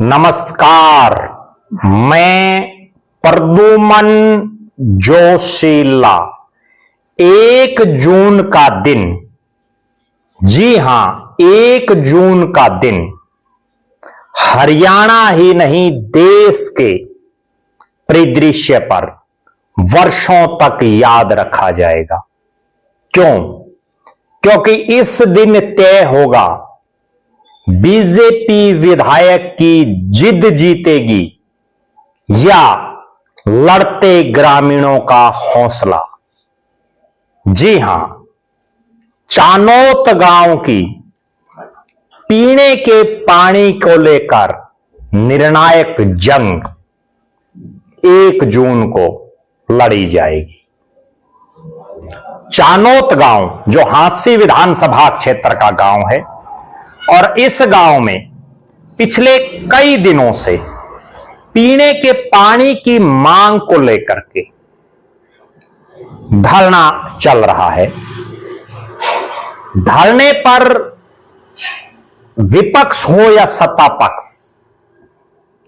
नमस्कार। मैं प्रद्युमन जोशीला। 1 जून का दिन, जी हां 1 जून का दिन हरियाणा ही नहीं देश के परिदृश्य पर वर्षों तक याद रखा जाएगा। क्यों? क्योंकि इस दिन तय होगा बीजेपी विधायक की जिद जीतेगी या लड़ते ग्रामीणों का हौसला। जी हां, चानोत गांव की पीने के पानी को लेकर निर्णायक जंग 1 जून को लड़ी जाएगी। चानोत गांव जो हांसी विधानसभा क्षेत्र का गांव है और इस गांव में पिछले कई दिनों से पीने के पानी की मांग को लेकर के धरना चल रहा है। धरने पर विपक्ष हो या सत्ता पक्ष,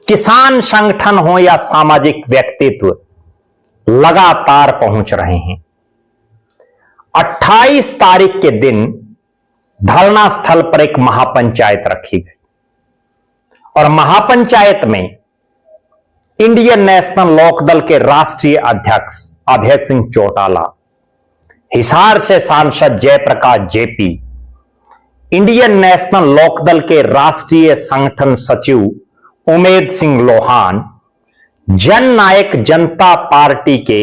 किसान संगठन हो या सामाजिक व्यक्तित्व लगातार पहुंच रहे हैं। 28 तारीख के दिन धरना स्थल पर एक महापंचायत रखी गई और महापंचायत में इंडियन नेशनल लोकदल के राष्ट्रीय अध्यक्ष अभय सिंह चौटाला, हिसार से सांसद Jaiprakash JP, Indian National Lokdal के राष्ट्रीय संगठन सचिव उमेद सिंह लोहान, जन नायक जनता पार्टी के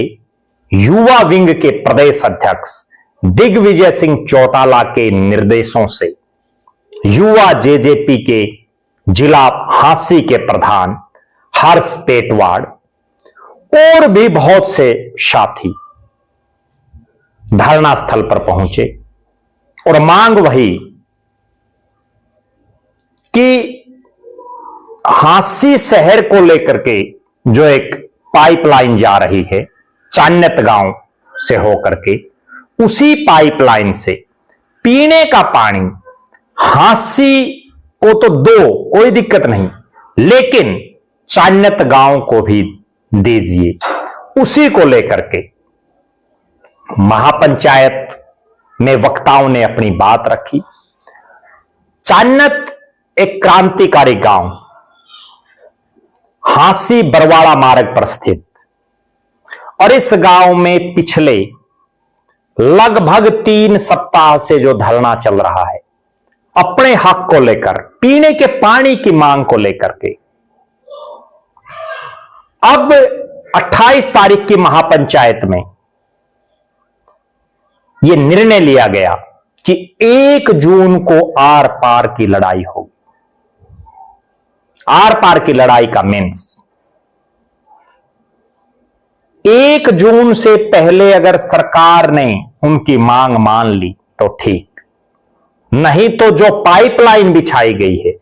युवा विंग के प्रदेश अध्यक्ष दिग्विजय सिंह चौटाला के निर्देशों से युवा जेजेपी के जिला हांसी के प्रधान हर्ष पेटवाड़ और भी बहुत से साथी धरना स्थल पर पहुंचे और मांग वही कि हांसी शहर को लेकर के जो एक पाइपलाइन जा रही है चान्यत गांव से होकर के, उसी पाइपलाइन से पीने का पानी हांसी को तो दो, कोई दिक्कत नहीं, लेकिन चान्यत गांव को भी दीजिए। उसी को लेकर के महापंचायत में वक्ताओं ने अपनी बात रखी। चान्यत एक क्रांतिकारी गांव हांसी बरवाड़ा मार्ग पर स्थित, और इस गांव में पिछले लगभग 3 सप्ताह से जो धरना चल रहा है अपने हक को लेकर, पीने के पानी की मांग को लेकर के, अब 28 तारीख की महापंचायत में यह निर्णय लिया गया कि 1 जून को आर पार की लड़ाई होगी। आर पार की लड़ाई का मीन्स 1 जून से पहले अगर सरकार ने उनकी मांग मान ली तो ठीक, नहीं तो जो पाइपलाइन बिछाई गई है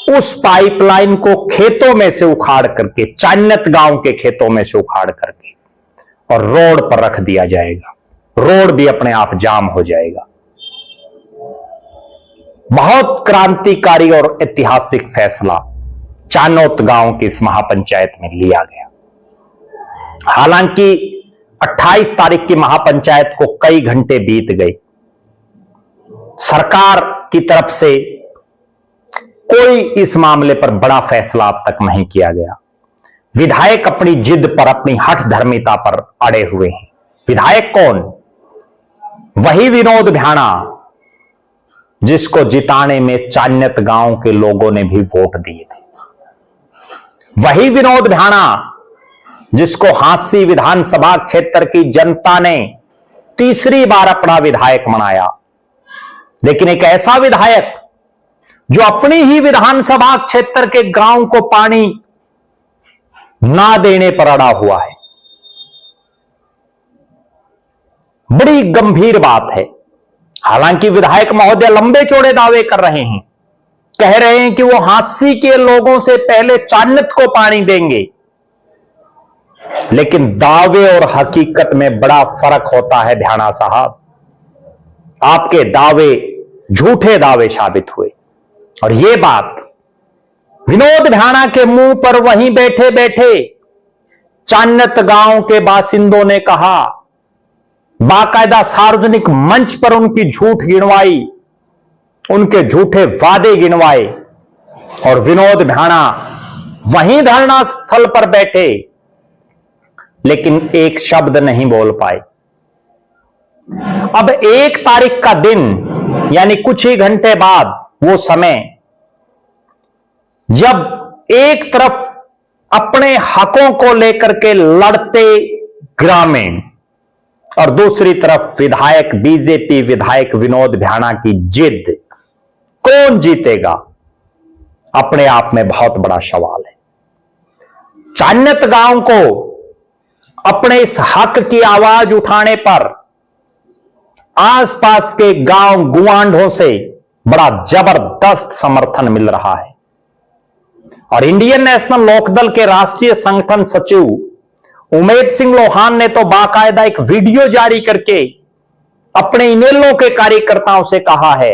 उस पाइपलाइन को खेतों में से उखाड़ करके, चान्यत गांव के खेतों में से उखाड़ करके और रोड पर रख दिया जाएगा। रोड भी अपने आप जाम हो जाएगा। बहुत क्रांतिकारी और ऐतिहासिक फैसला चानोत गांव की इस महापंचायत में लिया गया। हालांकि 28 तारीख की महापंचायत को कई घंटे बीत गए, सरकार की तरफ से कोई इस मामले पर बड़ा फैसला अब तक नहीं किया गया। विधायक अपनी जिद पर, अपनी हठ धर्मिता पर अड़े हुए हैं। विधायक कौन? वही विनोद भ्याणा जिसको जिताने में चान्यत गांव के लोगों ने भी वोट दिए थे। वही विनोद भ्याणा जिसको हांसी विधानसभा क्षेत्र की जनता ने तीसरी बार अपना विधायक बनाया, लेकिन एक ऐसा विधायक जो अपनी ही विधानसभा क्षेत्र के गांव को पानी ना देने पर अड़ा हुआ है। बड़ी गंभीर बात है। हालांकि विधायक महोदय लंबे चौड़े दावे कर रहे हैं, कह रहे हैं कि वो हांसी के लोगों से पहले चान्यत को पानी देंगे, लेकिन दावे और हकीकत में बड़ा फर्क होता है। भ्याणा साहब, आपके दावे झूठे दावे साबित हुए और यह बात विनोद भ्याणा के मुंह पर वहीं बैठे बैठे चान्नत गांव के बासिंदों ने कहा, बाकायदा सार्वजनिक मंच पर उनकी झूठ गिनवाई, उनके झूठे वादे गिनवाए, और विनोद भ्याणा वहीं धरना स्थल पर बैठे लेकिन एक शब्द नहीं बोल पाए। अब 1 तारीख का दिन यानी कुछ ही घंटे बाद वो समय जब एक तरफ अपने हकों को लेकर के लड़ते ग्रामीण और दूसरी तरफ विधायक बीजेपी विधायक विनोद भ्याणा की जिद, कौन जीतेगा, अपने आप में बहुत बड़ा सवाल है। चान्नत गांव को अपने इस हक की आवाज उठाने पर आसपास के गांव गुआंढों से बड़ा जबरदस्त समर्थन मिल रहा है, और इंडियन नेशनल लोकदल के राष्ट्रीय संगठन सचिव उमेद सिंह लोहान ने तो बाकायदा एक वीडियो जारी करके अपने इनेलो के कार्यकर्ताओं से कहा है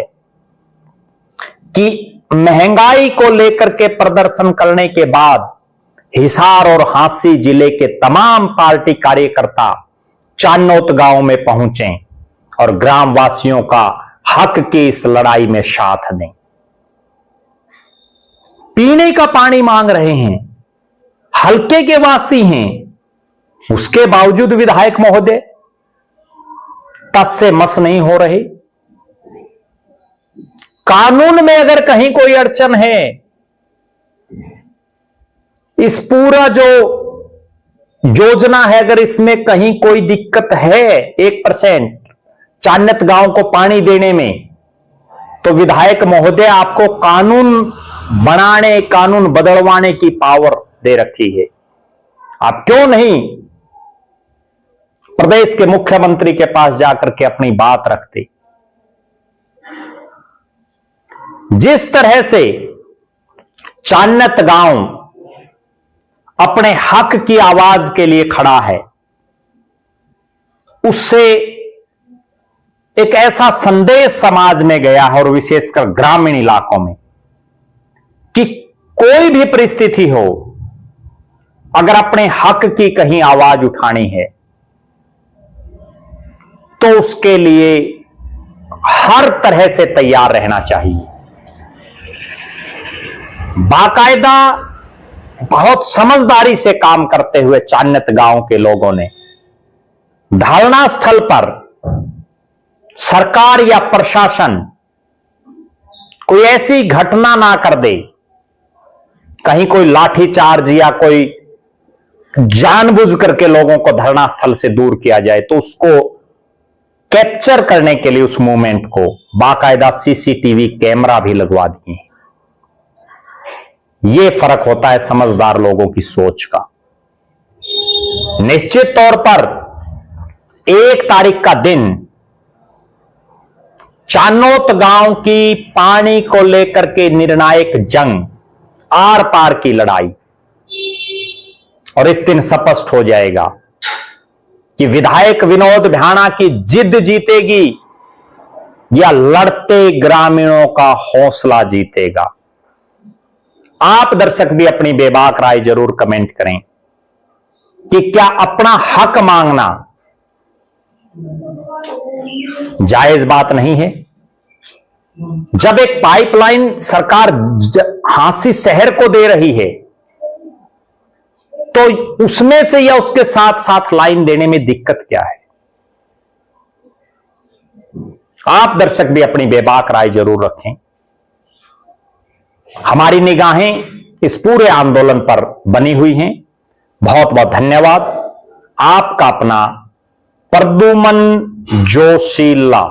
कि महंगाई को लेकर के प्रदर्शन करने के बाद हिसार और हांसी जिले के तमाम पार्टी कार्यकर्ता चान्नोत गांव में पहुंचे और ग्रामवासियों का हक की इस लड़ाई में साथ दें। पीने का पानी मांग रहे हैं, हल्के के वासी हैं, उसके बावजूद विधायक महोदय तस से मस नहीं हो रहे। कानून में अगर कहीं कोई अड़चन है, इस पूरा जो योजना है अगर इसमें कहीं कोई दिक्कत है 1% चान्नत गांव को पानी देने में, तो विधायक महोदय आपको कानून बनाने कानून बदलवाने की पावर दे रखी है। आप क्यों नहीं प्रदेश के मुख्यमंत्री के पास जाकर के अपनी बात रखते। जिस तरह से चान्नत गांव अपने हक की आवाज के लिए खड़ा है, उससे एक ऐसा संदेश समाज में गया है और विशेषकर ग्रामीण इलाकों में कि कोई भी परिस्थिति हो, अगर अपने हक की कहीं आवाज उठानी है तो उसके लिए हर तरह से तैयार रहना चाहिए। बाकायदा बहुत समझदारी से काम करते हुए चान्नत गांव के लोगों ने धरना स्थल पर सरकार या प्रशासन कोई ऐसी घटना ना कर दे, कहीं कोई लाठीचार्ज या कोई जानबूझ करके लोगों को धरना स्थल से दूर किया जाए, तो उसको कैप्चर करने के लिए उस मूवमेंट को बाकायदा सीसीटीवी कैमरा भी लगवा दिए। यह फर्क होता है समझदार लोगों की सोच का। निश्चित तौर पर 1 तारीख का दिन चान्नोत गांव की पानी को लेकर के निर्णायक जंग, आर पार की लड़ाई, और इस दिन स्पष्ट हो जाएगा कि विधायक विनोद भ्याणा की जिद जीतेगी या लड़ते ग्रामीणों का हौसला जीतेगा। आप दर्शक भी अपनी बेबाक राय जरूर कमेंट करें कि क्या अपना हक मांगना जायज बात नहीं है? जब एक पाइपलाइन सरकार हांसी शहर को दे रही है तो उसमें से या उसके साथ साथ लाइन देने में दिक्कत क्या है? आप दर्शक भी अपनी बेबाक राय जरूर रखें। हमारी निगाहें इस पूरे आंदोलन पर बनी हुई हैं। बहुत बहुत धन्यवाद। आपका अपना प्रद्युमन जोशीला।